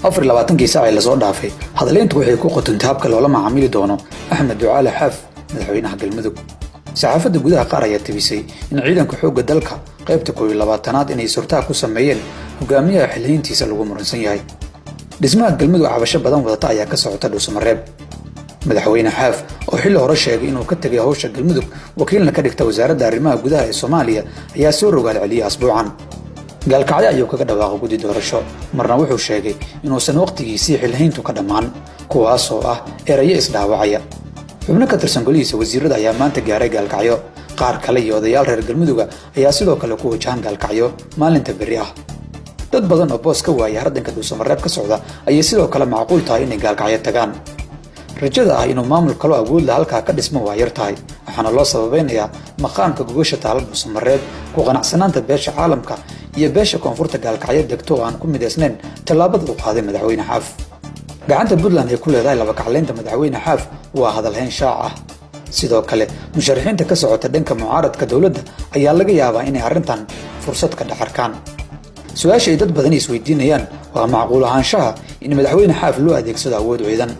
24 saac ee la soo dhaafay hadaleyntu waxay ku qotantay habka loola macaamili doono Axmed Ducaale Xaaf madaxweynaha Galmudug. saxaafadda gudaha qaar ayaa tibisay in ciidanka xoogga dalka qaybta 12aad inay surtaa ku sameeyeen hogaamiyaha xilliintiisa lagu muransan yahay. dhismaha Galmudug cabasho badan wadata ayaa ka socota Dhuusamareeb. madaxweyne Xaaf oo xilli hore sheegay inuu ka tagay hawsha Galmudug wakiilna ka dhigta wasaaradda arrimaha gudaha ee Soomaaliya ayaa soo rogaal celiyay asbuucan. gaalkacyo ayuu kaga dhawaaqay guddi doorasho marna wuxuu sheegay inuusan waqtigiisii xilhayntu ka dhammaan kuwaas oo ah erayo isdhaawacaya. xubno ka tirsan golihiisa wasiirada ayaa maanta gaaray gaalkacyo. qaar kale iyo odayaal reer Galmudug ayaa sidoo kale ku wajahan gaalkacyo maalinta berri ah. dad badan oo boos ka waayay hardanka Dhuusamareeb ka socda ayay sidoo kale macquul tahay inay gaalkacyo tagaan. rajada ah inuu maamul kale awood la halka ka dhismo waa yar tahay waxaana loo sababeynayaa maqaamka gogosha taalo Dhuusamareeb ku qanacsanaanta beesha caalamka iyo beesha koonfurta gaalkacyo degto aan ku mideysnayn talaabada uu qaaday madaxweyne Xaaf. gacanta Puntland ay ku leedahay laba kacleynta madaxweyne Xaaf waa hadalhayn shaac ah. sidoo kale musharaxiinta ka socota dhanka mucaaradka dawladda ayaa laga yaabaa inay arrintan fursad ka dhaxarkaan. su'aasha ay dad badan isweydiinayaan waa macquul ahaanshaha in madaxweyne Xaaf loo adeegsado awood ciidan.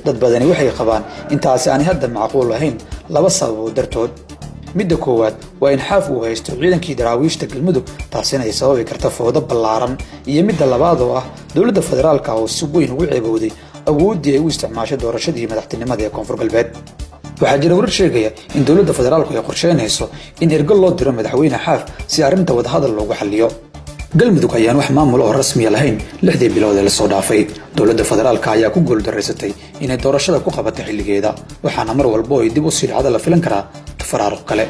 dad badani waxay qabaan intaasi aan hadda macquul ahayn laba sabab dartood. midda koowaad waa in Xaaf uu haysto ciidankii daraawiishta Galmudug taasina ay sababi karto fowdo ballaaran iyo midda labaad oo ah dawladda federaalka oo si weyn ugu ceebowday awoodii ay u isticmaashay doorashadii madaxtinimada ee Koonfur Galbeed. waxaa jira warar sheegaya in dawladda federaalku ay qorsheynayso in ergal loo diro madaxweyne Xaaf si arrinta wadahadal loogu xalliyo. Galmudug ayaan wax maamul oo rasmi ah lahayn 6 bilood ee la soo dhaafay. dawladda federaalka ayaa ku guuldareysatay inay doorashada ku qabato xilligeeda waxaana mar walba ay dib u sii dhacdo la filan karaa tafaraaruq kale.